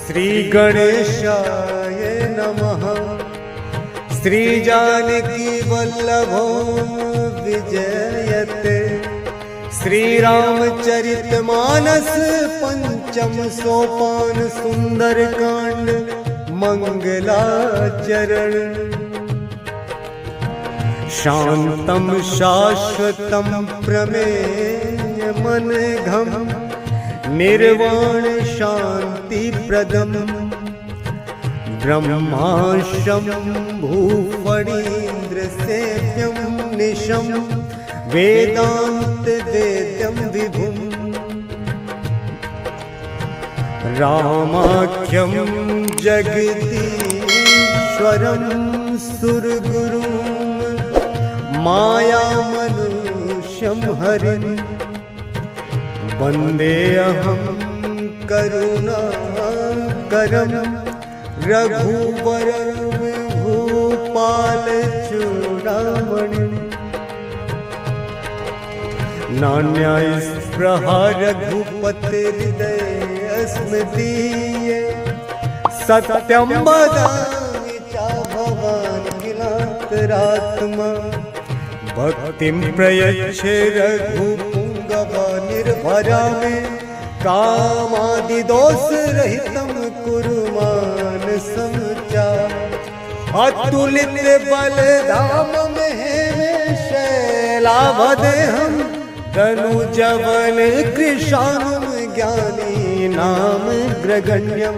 श्री गणेशाय नमः। श्री जानकी वल्लभो विजयते। श्री रामचरितमानस पंचम सोपान सुंदर कांड मंगलाचरण। शांतम शाश्वतम प्रमेय मनघम निर्वाण शांति प्रदम ब्रह्माशम भूफणीन्द्र सेव्यम निशम वेदांत वेद्यम विभुम। रामाख्यम जगदीश्वरम सुरगुरुम माया मनुष्यम हरिम वन्देऽहं करुणाकरं रघुवरं भूपालचूडामणिं। नान्यास्पृहा रघुपतिर्हृदयस्मदीये सत्यं वदामि च भवान् किलान्तरात्मा। भक्तिं प्रयच्छ निर्भरा में कामादिदोष रहितं कुरु मानसं च। अतुलित बलधाम में शैलावदेहं तनुजवन कृशानं ज्ञानी नाम ग्रगण्यं।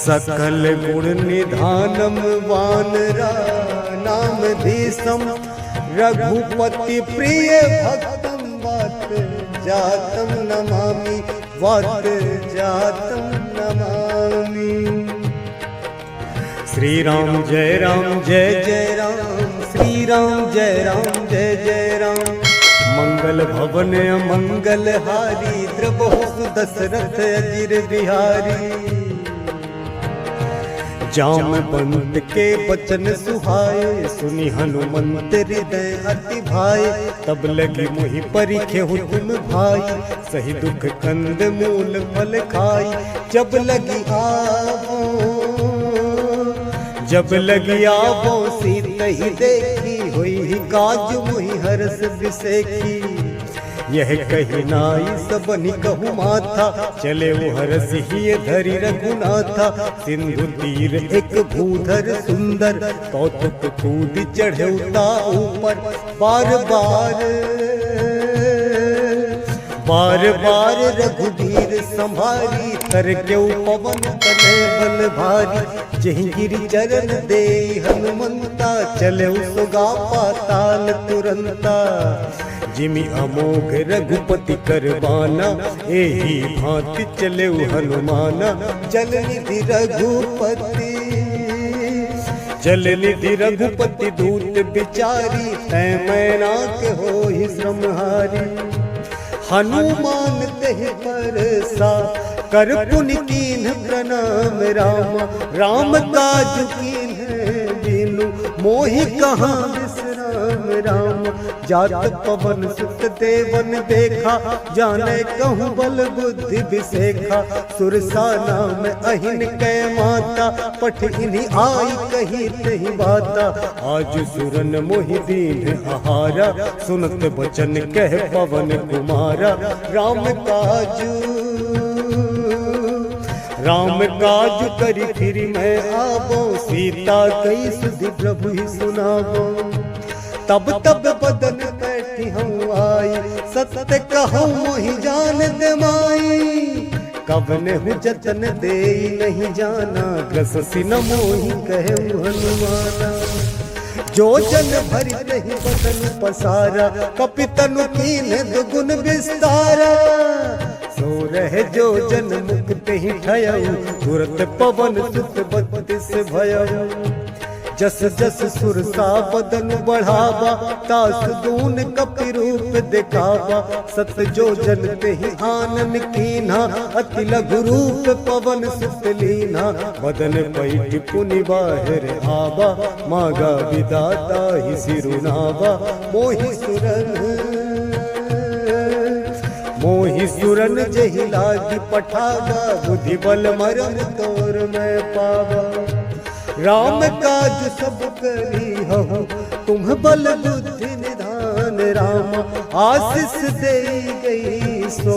सकल गुण निधानं वानराणां धीशं रघुपति प्रिय भक्तं वात जातं नमामि वात जातं नमामि। श्री राम जय जय राम। श्री राम जय जय राम। मंगल भवन मंगल हारी द्रवहु दशरथ अजिर बिहारी। जामवंत के वचन सुहाए सुनि हनुमंत हृदय अति भाए। तब लगी मोहि परिखे तुम भाई सही दुख कंद मूल फल खाई। जब लगी आवो सीतहि देखी हुई काज मोहि हरस बिसेखी। यह कही नाई सबनि कहु माथा चले वो हरस ही धरि रघुनाथा। सिंधु तीर एक भूधर सुंदर कौतुक कूद चढ़े ऊपर। बार बार रघुवीर संभारी कर के पवन तने बल भारी। जहि गिरि चरण दे हनुमंता चले सुगा पाताल तुरंता। जिमि अमोघ रघुपति करबाना एही भांति चले हनुमाना। जल निधि रघुपति दूत बिचारी तै मैना के होहि श्रमहारी। हनुमान तेहि परसा कर पुनि कीन्ह प्रणाम रामा। राम काज कीन्ह बिनु मोहि कहाँ विश्राम राम। जात पवन सुत देवन देखा जाने कहूँ बल बुद्धि विसेखा। सुरसा नाम अहिन कै माता पठ इन्हीं आई कही तही बाता। आज सुरन मोहि दीन आहारा सुनत बचन कह पवन कुमारा। राम काज करी फिर मैं आवो सीता कई सुधि प्रभु ही सुनावो। तब बदन बैठी हूँ आई सत्य कहूँ मोहि जान दे माई। कवन हूँ जतन दे नहीं जाना ग्रससी न मोहि कहे हनुमाना। जो जन भरि नहीं बदन पसारा कपितनु कीन्ह दुगुन विस्तारा। सो रहे जो जन मुक्त ही ठयऊ तुरत पवन सुत बत्तीस भयऊ। जस जस सुरसा बदन बढ़ावा तास दून कपि रूप दिखावा। सत जो जन तेहि आनन कीन्हा अति लघु रूप पवन सुत लीन्हा। बदन पैठ पुनि बाहिर आवा मागा विदाता ही सिरुनावा। मोहि मोहि सुरन जहि लागी पठावा, बुद्धि बल मरम तोर मैं पावा। राम काज सब करी हूँ, तुम बल बुद्धि निधान राम। आशीष दे गई सो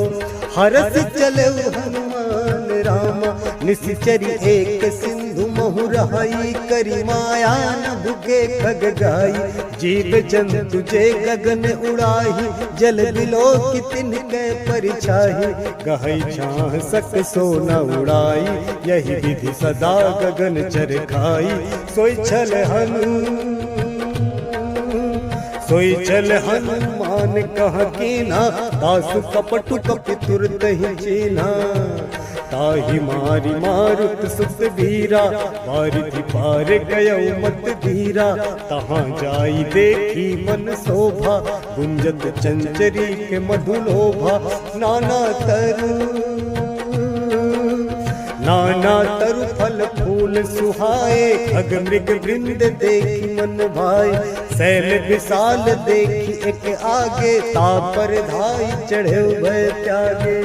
हरस चले हनुमान राम। निश्चरी एक सिंधु महु रहाई, करी माया न भुगे खग गाई। जीव जंतु जे गगन उड़ाही, जल बिलो की तिनके परिछाही। गहई छाह सक सो न उड़ाई, यही विधि सदा गगन चर खाई। सोई चल हनुमान कह कीना, दासु कपटु कपि तुरत ही चीना। ताहि मारी मारुत सुत धीरा, बारिधि पार गयौ मत धीरा। तहाँ जाई देखी मन शोभा, गुंजत चंचरी के मधुलोभा। नाना तरु फल फूल सुहाए, खग मृग वृंद देखी मन भाए। शैल विशाल देखी एक आगे, तापर धाई चढ़े भय त्यागे।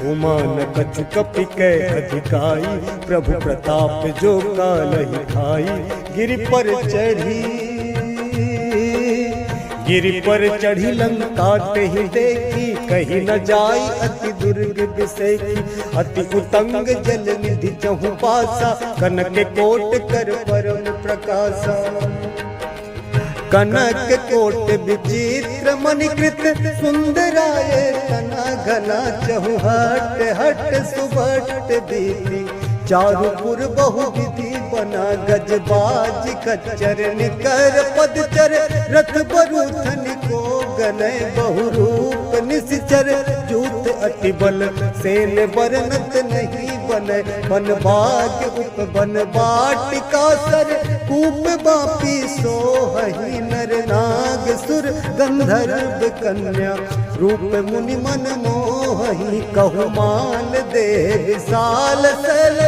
उमान कछु कपि कै अधिकाई, प्रभु प्रताप जो कालहि खाई। गिरि पर चढ़ी लंका ही देखी, कहीं न जाई अति दुर्ग बिसेकी। अति उतंग जल निधि चहु पासा, कनक कोट कर परम प्रकाशा। कनक कोट विचित्र मणिकृत, सुंदराय तना घना। चहु हट हट सुबट बीती, चारुपुर बहु विधि बना। गजबाज खच्चर निकर पदचर, रथ बरूथन को गनय। बहुरूप निश्चर जूथ अति बल, सेन बरनत नहीं बनय। बन बाग उप बन बाटिका सर, कूप बापी सोहहि नर नाग। सुर गंधर्व कन्या, रूप मुनि मन मोहहि। कहु मान दे विशाल सल,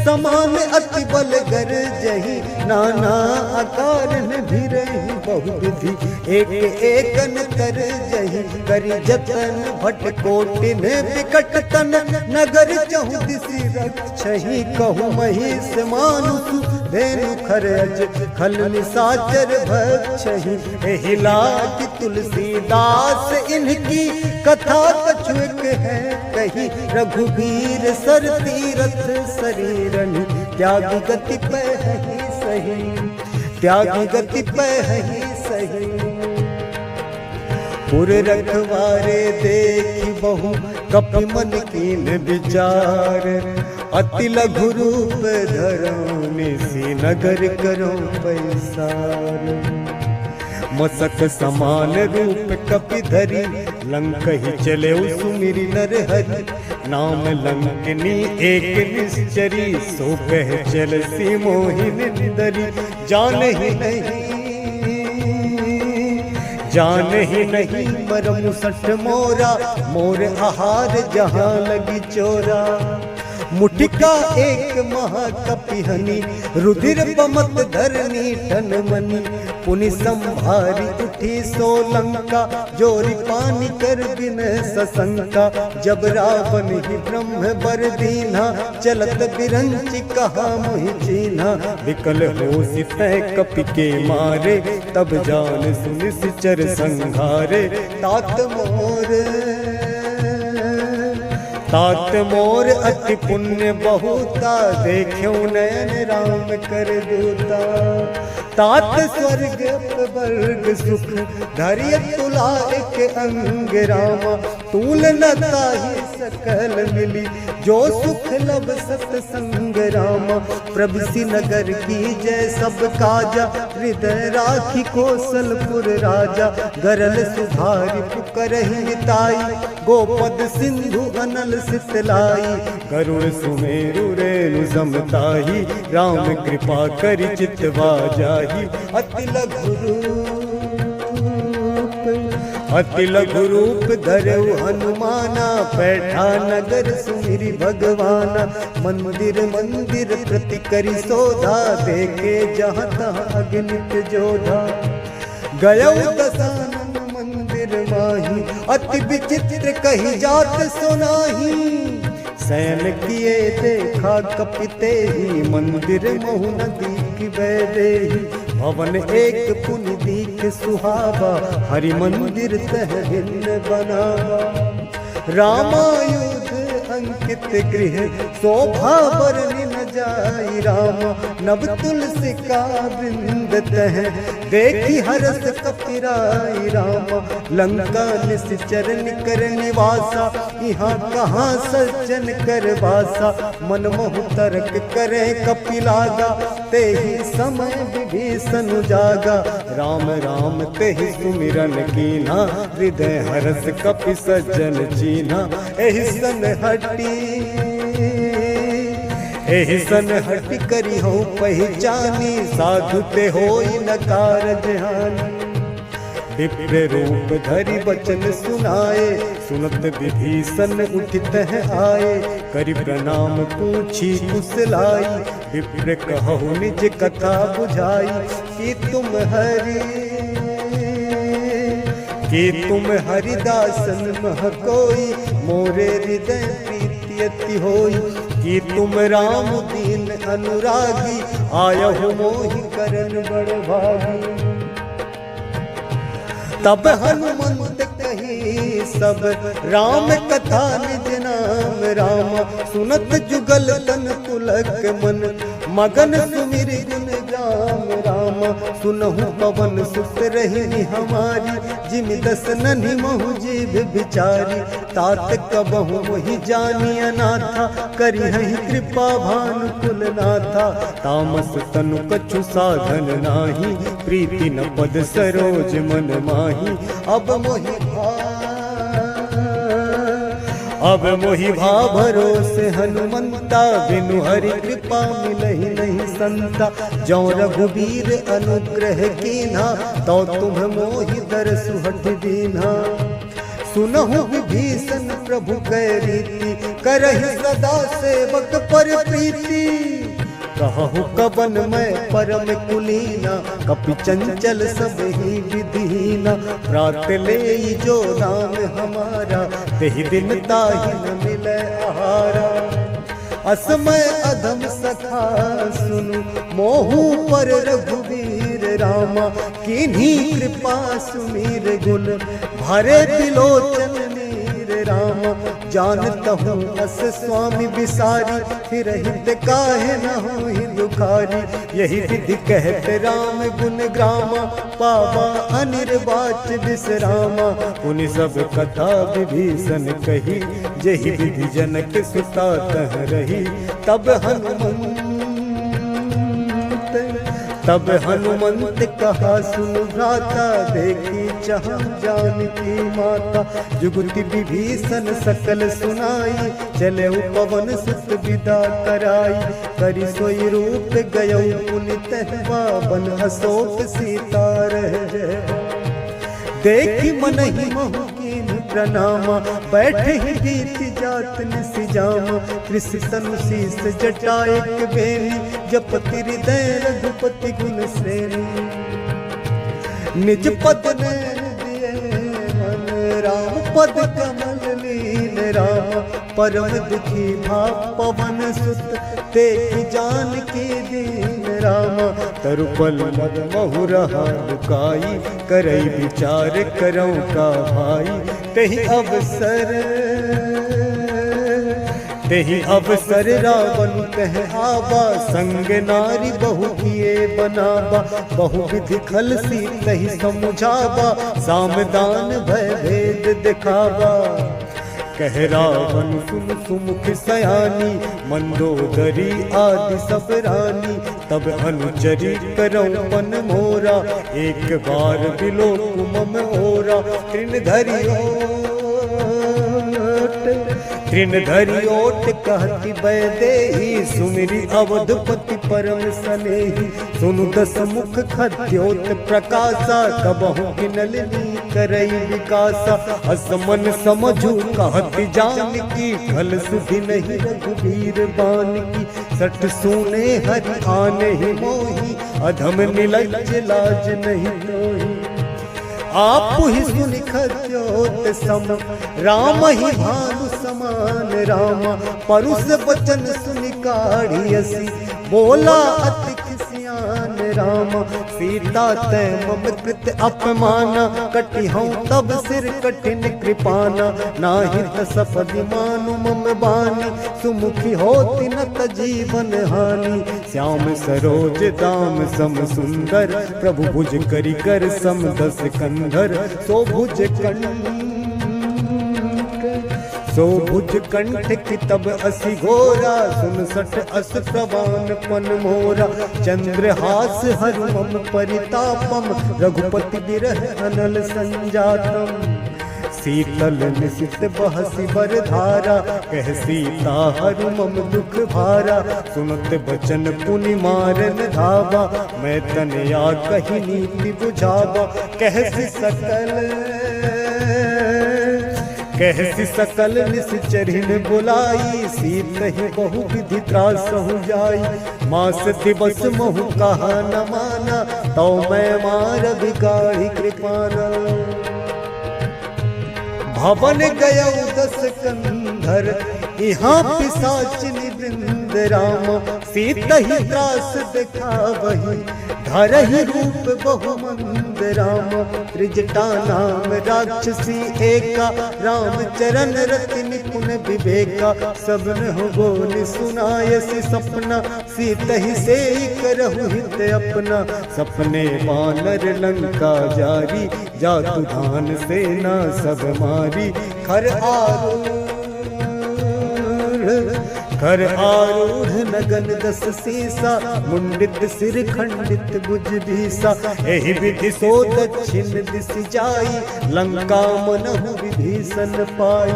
समान अति बल गर जही। नाना आकार भी रही, बहु विधि एक एकन कर जही। करी जतन भट कोटिन विकट तन, नगर चहु दिशि रक्षहि। कहु महिष मानुष धेनु खरज, खल निसाचर भक्षहि। एहि लागी तुलसीदास इनकी, कथा कछुक है कही। रघुवीर सर तीरथ शरीरनि, त्यागी गति पे ही सही। त्यागी गति पे ही सही। पुर रखवारे देखी बहु, कपि मन कीन विचार। अति लघु रूप धरो, निसी नगर करो पैसार। मसक समान रूप कपि धरी, लंक ही चले सुमिरि नर हरि। नाम लंकनी एक निश्चरी, सो कह चल सी मोहिनी दरी। जान ही नहीं मरम सठ मोरा, मोर आहार जहाँ लगी चोरा। मुठिका एक महाकपिहनी, रुधिर बमत धरनी ठन मनी। पुनि संभारी उठी सोलंका, जोरी पानी कर बिन सशंका। जब रावण ही ब्रह्म बर दीना, चलत बिरंचि कहा मोहि चीन्हा। विकल हो सितै कपि के मारे, तब जान सुनिश्चर संघारे। तात मोर अति पुण्य बहुता, देखो नयन राम कर दूता। तात स्वर्ग वर्ग सुख, धैर्य तुला एक अंग रामा। तूल न ताहि सकल मिली, जो सुख लब सतसंग रामा। प्रभु नगर की जय सब काजा, हृदय राखी कौशलपुर राजा। गरल सुधारी पुकरहि मिताई, गोपद सिंधु अनल सितलाई। गरुड़ सुमेरु रेणु समताही, राम कृपा करि चितवा जाही। अति लघु रूप धरऊ हनुमाना, बैठा नगर सुमिरि भगवाना। मंदिर मंदिर प्रति करि शोधा, देखे जहाँ तहाँ अगणित जोधा। गयौ दशानन मंदिर माही, अति विचित्र कही जात सुनाही। शयन किए देखा कपिते ही, मंदिर महु नदी की बैदेही। भवन एक पुनि दीख सुहावा, हरि मंदिर तह भिन्न बनावा। रामायुध अंकित गृह, शोभा बरनि न जाई रामा। नव तुलसी का वृंद तह, देखी हरस कपिराई रामा। लंका निश्चर निकर निवासा, यहाँ कहाँ सज्जन कर वासा। मन मोह तर्क करे कपिलागा, ते ही समय विभीषण जागा। राम राम ते ही सुमिरन कीना, हृदय हरस कपि सज्जन चीना। एहि सन हटि करी हो पहचानी, साधु ते होई न कारज हानि। विप्र रूप धरि वचन सुनाए, सुनत विभीषण उठित आए। करि प्रणाम पूछी कुशलाई, विप्र कहु निज कथा बुझाई। कि तुम हरिदासन मह कोई, मोरे हृदय प्रीति अति होई। कि तुम राम दीन अनुरागी, आयहु मोहि करन बड़ भागी। तब हनुमंत कही सब, राम कथा निज नाम रामा। सुनत जुगल तन पुलक मन, मगन सुमिर गुण गाम रामा। सुनहु पवन सुत रही हमारी, जिम दस नन्हि महु जीव बिचारी। तात कबहु मोहि जानी अनाथा, करिहहि कृपा भानु कुलनाथा। तामस तनु कछु साधन नाही, प्रीति न पद सरोज मन माही। अब मोहि भा भरोसे हनुमंता, बिनु हरि कृपा मिलहि नहीं संता। जौ रघुबीर अनुग्रह कीन्हा, तो तुम मोहि दरसु हठ दीन्हा। सुनहु विभीषण प्रभु कै रीति, करहि सदा सेवक पर प्रीति। कहु कवन मैं परम कुलीना, कपि चंचल सब ही विधीना। प्रात ले जो राम हमारा, तेहि दिन ताहि न मिलै आहारा। असमय अधम सखा सुनु, मोहु पर रघुवीर रामा। किन्हीं कृपा सुमीर गुण, भरे त्रिलोचन नीर रामा। जानतहु अस स्वामी बिसारी, फिर हित काहे न होहि दुखारी। यही विधि कहत राम गुण ग्रामा, पावा अनिर्वाच विश्रामा। पुनि सब कथा विभीषण कही, जहि विधि जनक सुता तह रही। तब हनुमंत कहा सुनु भ्राता, देखी चाह जानकी माता। जुगति विभीषण सकल सुनाई, चले पवन सुत विदा कराई। करि सोई रूप गयौ पुनि तहवा, बन अशोक सीता रह। देखी मनहि महु कीन प्रणामा, बैठे ही गीत जात निसिजामा। कृषि तनु शीस जटा एक बेनी, जपति हृदय रघुपति गुण श्रेणी। निज पद नैन दिए मन, राम पद कमल लीन रामा। परम दुखी भा पवन सुत, देखि जानकी दीन रामा। तरुपल मद महु रहा लुकाई, करई विचार करौ का भाई। तेहि अवसर रावण कह आवा, संग नारी बहु किए बनावा। बहु विधि खल सी तहि समुझावा, सामदान भय भेद दिखावा। कह रावण सुन सुमुख सयानी, मंदोदरी आदि सब रानी। तब अनुचरी करौ पन मोरा, एक बार बिलो मम ओरा। तृण धरि ओट कहति बैदेही, सुमिरि अवधपति परम सनेही। सुनु दस मुख खद्योत प्रकाशा, कबहु गिनल नी करई विकासा। असमन समझू कहति जानकी, खल सुधि नहीं रघुबीर बानकी। सठ सुने हरि आने ही मोही, अधम निलज्ज लाज नहीं तोही। आप ही सुनि खद्योत सम, राम ही भानु समान रामा। परुष वचन सुनि काढ़ियसी, बोला अति खिसियान रामा। सीता ते मम कृत अपमाना, कटि हूँ तब सिर कठिन कृपाना। नाहित सपदि मानु मम बानी, सुमुखी होति न त जीवन हानि। श्याम सरोज दाम सम सुंदर, प्रभु भुज करि कर सम दस कंधर। सो भुज कंठ की तब असि घोरा, 67 अस प्रवान पन मोरा। चंद्रहास हरु मम परितापम, रघुपति बिरह अनल संजातम। शीतल निशित बहसी बर धारा, कह सीता हरु मम दुख भारा। सुनत बचन पुनि मारन धावा, मैं तनया कही नीति बुझावा। कहसी सकल निश्चरिन बुलाई, सीत ही बहु विधि त्रासहु जाई। मास दिवस महु कहा न माना, तो मैं मार बिगाड़ी कृपाना। भवन गया 10 कंधर, यहाँ पिशाचिनी वृंद रामा। सीत ही त्रास देखा वही, धरहि रूप बहुमंद रामा। त्रिजटा नाम राक्षसी एका, राम चरण रति निपुण विवेका। सबन हो बोल सुनायसी सपना, सीत ही से करहु हित अपना। सपने वानर लंका जारी, जातु धान सेना सब मारी। घर आरूढ़ नगन 10 सीसा, मुंडित सिर खंडित भुज भीसा। एहि विधि सो दक्षिण दिस जाई, लंका मनहु विभीषण पाई।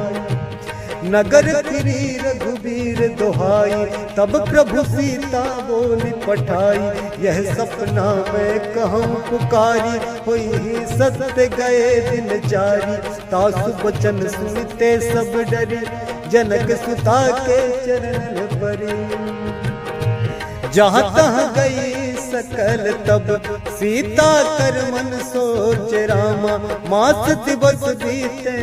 नगर फिरी रघुबीर दोहाई, तब प्रभु सीता बोली पठाई। यह सपना मैं कहूँ पुकारी, हुई सत्य गए दिन जारी। तासु वचन सुनते सब डरी, जनक सुता के चरण परी। जहाँ तहाँ गई सकल तब, सीता कर मन सोच रामा। मास दिवस बीते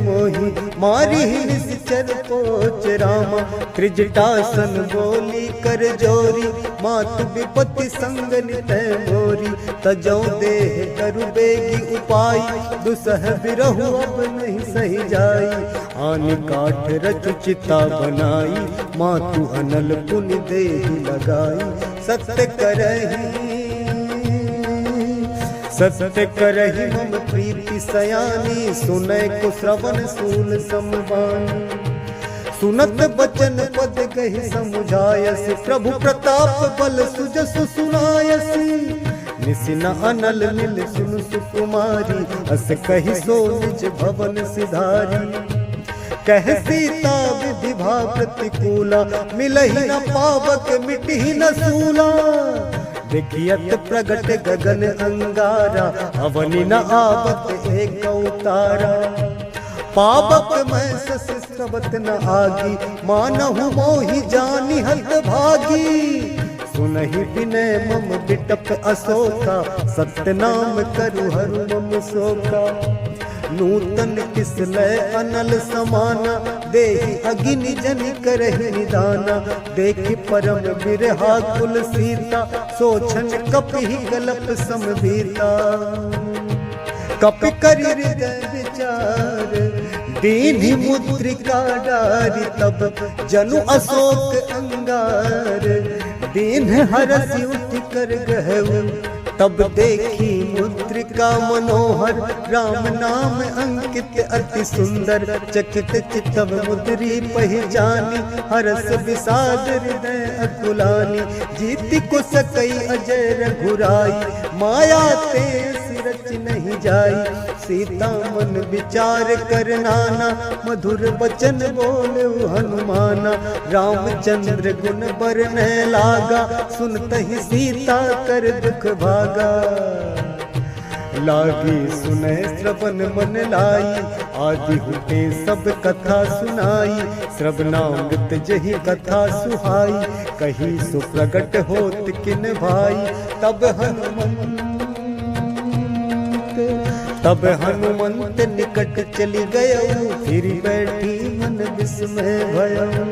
मोही, मारी निश्चर पोच रामा। त्रिजटासन बोली कर जोरी, मातु विपत्ति संग नितय मोरी। तजौ देह करु बेगी उपाय, दुसह बिरहु अब नहीं सही जाई। आनि काठ रचु चिता बनाई, मातु अनल पुनि देहि लगाई। सत्य करहि मम प्रीति सयानी, सुनय को श्रवण सूल समवानी। सुनत बचन पद कहि समुझायसि, प्रभु प्रताप बल सुजसु सुनायसि। निसिन अनल नील सुन सुकुमारी, अस कहि सो निज भवन सिधारी। कह सीता विधिभा प्रतिकूला, मिलहि न पावक मिटहि न सूला। देखियत प्रगट गगन अंगारा, अवनि न आवत एक उतारा। पावक मैं ससिस्रवत न आगी, मानहु मोहि जानि हत भागी। सुनहि विनय मम बिटप अशोका, सत्य नाम करु हरु मम शोका। नूतन किसलय अनल समाना, देहि अगिनि जनि करहि निदाना। देखि परम बिरहा कुल सीता, सोचन कपिहि गलप समभीता। कपि करि हृदय विचार, दीन्हि मुद्रिका डारि। तब जनु अशोक अंगार, दीन हरसि उठि कर गहु। तब देखी मुद्रिका मनोहर, राम नाम अंकित अति सुंदर। चकित चितव मुद्री पहिचानी, हरस विषाद हृदय अकुलानी। जीति को सकई अजय रघुराई, माया ते सिरच नहीं जाई। सीता मन विचार कर नाना, मधुर वचन बोले हनुमाना। रामचंद्र गुण बरने लागा, सुनत ही सीता कर दुख भागा। लागी सुने श्रवण मन लाई, आदि हुते सब कथा सुनाई। श्रवणामृत जही कथा सुहाई, कही सुप्रगट होत किन भाई। तब हनुमंत तब हनुमंत निकट चली गयऊ, फिर बैठी मन विस्मय भयऊ।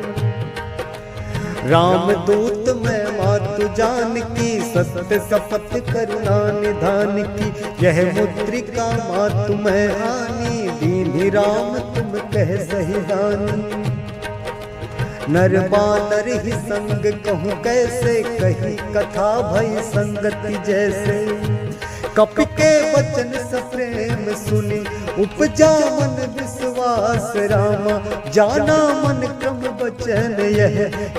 राम दूत मैं मातु जान की, सत्य शपथ करुणा निधान की। यह मुद्रिका मातु मैं आनी, दीन्ही राम तुम कह सही दानी। नर बानर ही संग कहूँ कैसे, कही कथा भई संगति जैसे। कपि के वचन सप्रेम सुनी, उपजा मन विश्वास रामा। जाना मन क्रम बचन यह,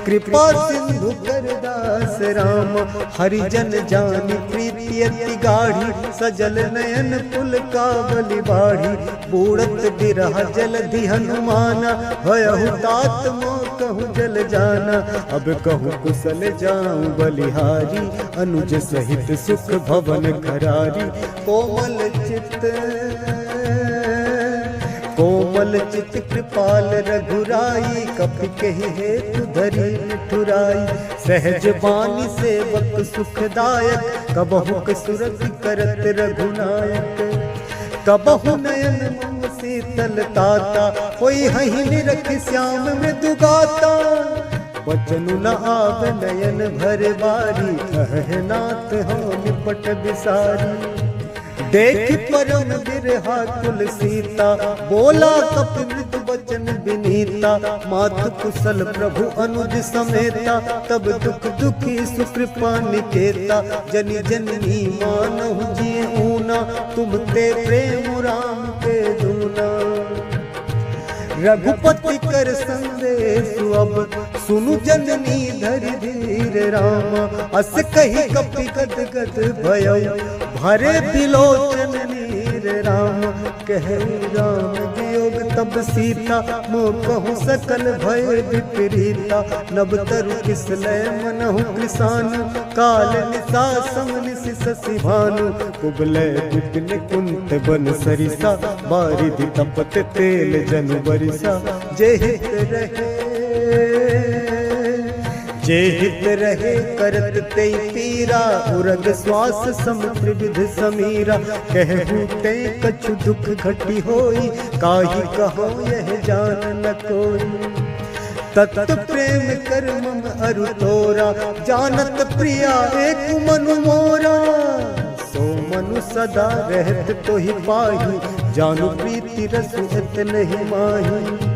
कृपा सिंधु करदास रामा। हरिजन जानी प्रीति अति गाढ़ी, सजल नयन पुल कावली बाढ़ी। बूढ़त बिरह जलधि हनुमाना, भयहु तात मोह कहूँ जल जाना। अब कहूँ कुशल जाऊँ बलिहारी, अनुज सहित सुख भवन खरारी। कोमल चित कृपाल रघुराई, कपि कहि हेतु धरी ठुराई। सहज बानी सेवक सुखदायक, कबहु कसुरति करत रघुनायक। कबहु नयन मम शीतल ताता, कोई हहि निरख श्याम मृदु गाता। बचनु न आव नयन भर बारी, कह नाथ हो निपट बिसारी। देख परम बिरहा कुल सीता, बोला कपि मृदु बचन विनीता। मातु कुशल प्रभु अनुज समेता, तब दुख दुखी सुकृपा निकेता। जनि जननी मानहु जिय ऊना, तुम ते प्रेम राम के दूना। रघुपति कर संदेश अब, सुनु जननी धरि धीर रामा। अस कही कपि गद गद भयऊ, भरे बिलोचन नीर राम। कह राम वियोग तब सीता, मोह कहूँ सकल भय विपरीता। नभ तरु किसलय मनहु कृसानु, काल निसा समनिसि शशि भानु। कुबलय विपिन कुंत बन सरिसा, बारिधि तपत तेल जनु बरिसा। जे हित रहे करत ते पीरा, उरग श्वास समुद्र विध समीरा। कहूँ ते कछु दुख घटी होई, काहि कहो यह जान न कोई। तत प्रेम कर मम अरु तोरा, जानत प्रिया एक मनु मोरा। सो मनु सदा रहत तो ही पाही, जानु प्रीति रसु इत नहीं माही।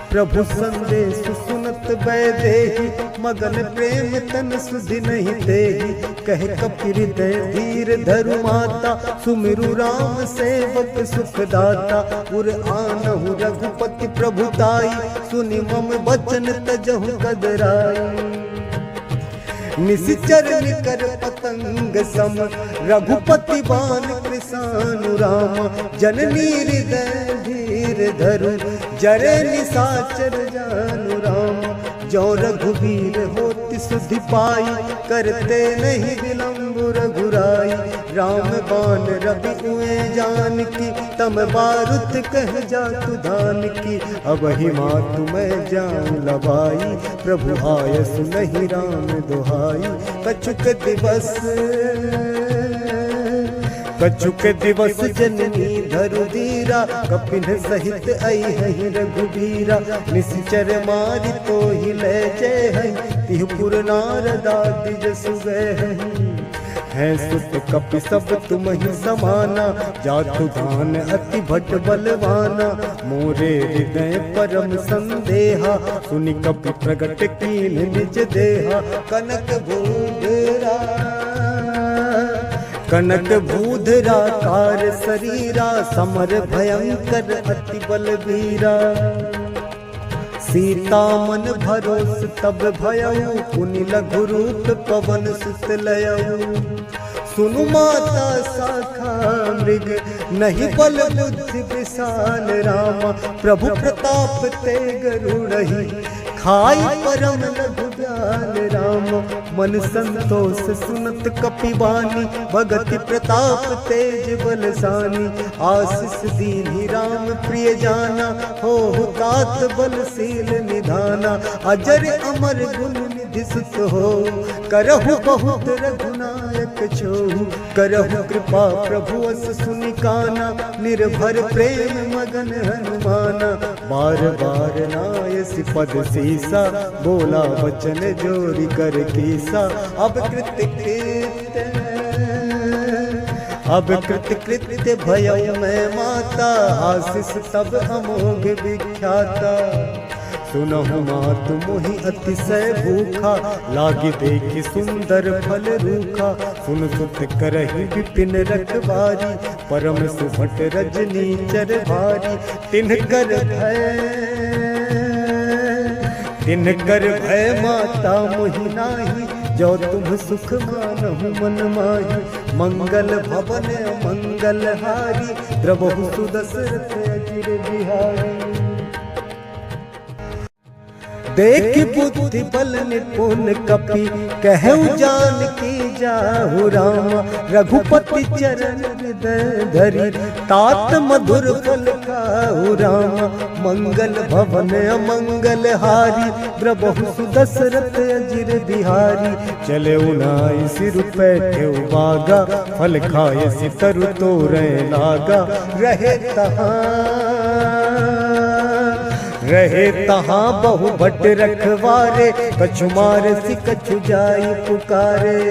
प्रभु संदेश सुनत बैदेही, मगन प्रेम तन सुधि नहीं देही। कह कपि हृदय धीर धरु माता, सुमिरु राम सेवक सुखदाता। उर आनहु रघुपति प्रभुताई, सुनि मम बचन तजहु कदराई। निशिचर निकर पतंग सम, रघुपति बान कृसानु राम। जननी हृदय धीर धरु, जरे निशाचर जानु राम। जो रघुवीर होति सुधि पाई, करते नहीं विलंब रघुराई। राम बाण रवि उए जान की, तम बारुत कह जातु धान की। अब ही मातु मैं जाऊं लबाई, प्रभु आयसु नहीं राम दुहाई। कछुक दिवस जननी धरु धीरा, कपिन सहित आई है रघुबीरा। निश्चर मारि तो ही ले जय है, तिहुपुर नारदादि जसु गए है। सुत कपि सब तुम ही समाना, जातु धान अति भट बलवाना। मोरे हृदय परम संदेहा, सुनि कपि प्रगट कीन निज देहा। कनक भूधरा कार शरीरा, समर भयंकर अति बलबीरा। सीता मन भरोस तब भयऊ, पुनि लघु रूप पवन सुत लयऊ। सुनु माता शाखा मृग, नहीं बल बुद्धि विशाल रामा। प्रभु प्रताप ते गरुड़हि, खाई परम लघु ब्याल राम। मन संतोष सुनत कपिवानी, भगति प्रताप तेज बलसानी। आशीष दीन्हि राम प्रिय जाना, हो तात बलशील निधाना। अजर अमर गुण बुद्धि सुत हो, करहु बहुत रघुनायक छो, करहु कृपा प्रभु अस सुनि काना, निर्भर प्रेम मगन हनुमाना, बार बार नायसि पद सीसा, बोला वचन जोरी कर कीसा, अब कृत्य भयउ मैं माता, आशीष तब अमोघ विख्याता, सुनहु मातु मोहि अतिशय भूखा, लागी देखि सुंदर फल रूखा, सुन सुत करहि विपिन रखवारी, परम सुभट रजनीचर भारी, तिनकर भय माता मोहि नाही, जो तुम सुख मानहु मन माही, मंगल भवन मंगल हारी, द्रवहु सुदशरथ अजिर बिहारी, देख बुद्धि बल निपुण कपि, कहु जानकी जाहु रामा, रघुपति चरण हृदय धरि, तात मधुर फल खाहु रामा, मंगल भवन अमंगल हारी, द्रवहु सुदशरथ अजिर बिहारी, चले उनाई सिर पैठे बागा, फल खाए सितरु तोरे लागा, रहे तहाँ बहु भट रखवारे, कछु मार सि कछु जाई पुकारे,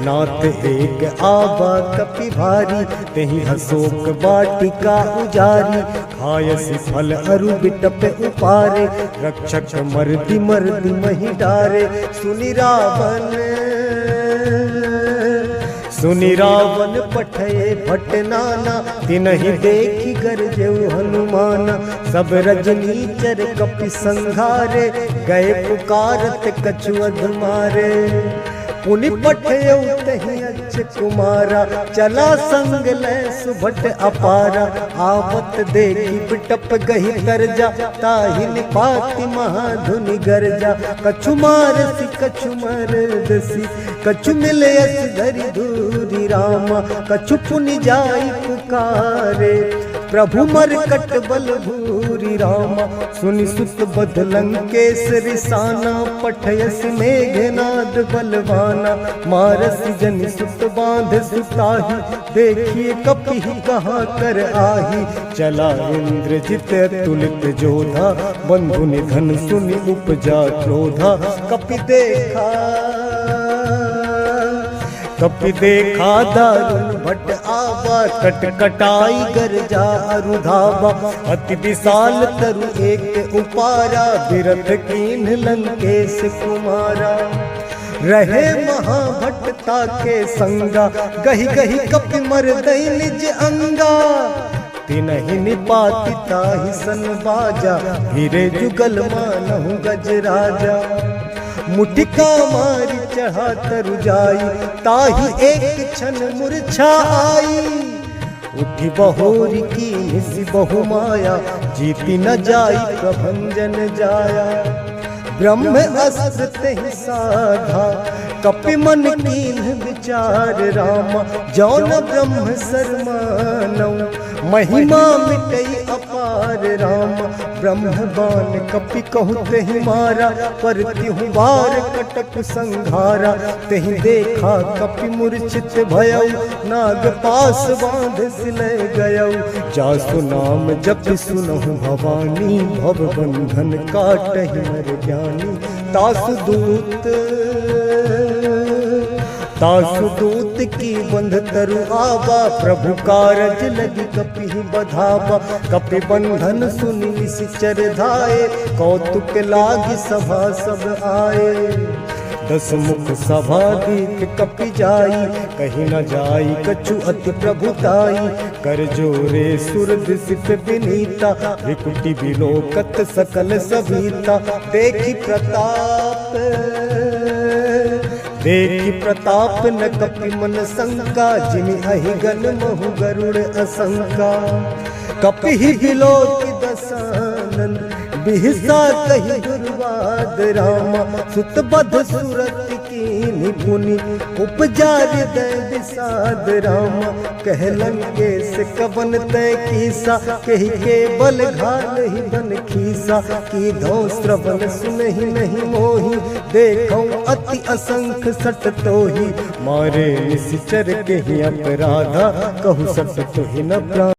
नाथ एक आबा कपि भारी, तेहि अशोक वाटिका उजारी, खायसि फल अरु बिटप उपारे, रक्षक मर्दि मर्दि महि डारे, सुनि रावण पठये भट नाना, तिनहि देखि गरजेउ हनुमाना, सब रजनीचर कपि संघारे, गए पुकारत कछु अधमारे, पुनि पठयउ तहि अच्छ कुमारा, चला संग लय सुभट अपारा, आवत देखि बिटप गहि तरजा, ताहि निपाति महाधुनि गरजा, कछु मारसि कछु मरदसि, कछु मिलयसि धरि धूरि रामा, कछु पुनि जाई पुकारे, प्रभु मरकट बल भूरि रामा, सुनि सुत बध लंकेश रिसाना, पठयसि मेघनाद बलवाना, मारसि जनि सुत बांध सुताही, देखिए कपि कहाँ कर आही, चला इंद्रजित तुलित जोधा, बंधु निधन सुनि उपजा क्रोधा, कपि देखा दारुण भट आवा, कटकटाई गरजा अरुधावा, अति विशाल तरु एक उपारा, बिरथ कीन्ह लंकेश कुमारा, रहे महाभट्टा के संगा, गहि गहि कपि मरदई निज अंगा, तिनहि निपाति ताहि सन बाजा, हीरे जुगल मानहु गजराजा, मुटिका मारी चढ़ा तरु जाई, ताहि एक क्षण मूर्छा आई, उठी बहोरी की निसि बहु माया, जीति न जाई प्रभंजन जाया, ब्रह्म अस्त्र तेहि साधा, कपि मन कीन्ह विचार रामा, जौन ब्रह्म सरमानौ, महिमा मिटई अपार रामा, ब्रह्म बाण कपि कहु तेहि मारा, पर तिहु बार कटक संघारा, तेहि देखा कपि मूर्छित भयउ, नाग पास बांध सिलय गयउ, जासु नाम जपि सुनहु भवानी, भव बंधन काटहि नर ज्ञानी, तासु दूत की बंध तरु आवा, प्रभु कारज लगी कपि बधावा, कपि बंधन सुनि निश्चर धाये, कौतुक लागी सभा सब आए, दस मुख सभा दीक कपि जाई, कहीं न जाई कछु अति प्रभुताई, कर जोरे सुर दिसित विनीता, विकुटी विलोकत सकल सभीता, देखि प्रताप न कपि मन शंका, जिमि अहिगन महु गरुड़ असंका, कपि ही बिलोकि दसानन, बिहसा कहि दुर्वाद रामा, सुत बध सुरत की कीनी पुनि उपजा हृदय विषाद राम कहलन के से कवन तय कीसा कही के बल घाल ही बन खीसा की धो श्रवण सुनहि नहीं मोही देखो अति असंख्य सट तो ही मारे निश्चर के ही अपराधा कहु सट तो ही न प्राण।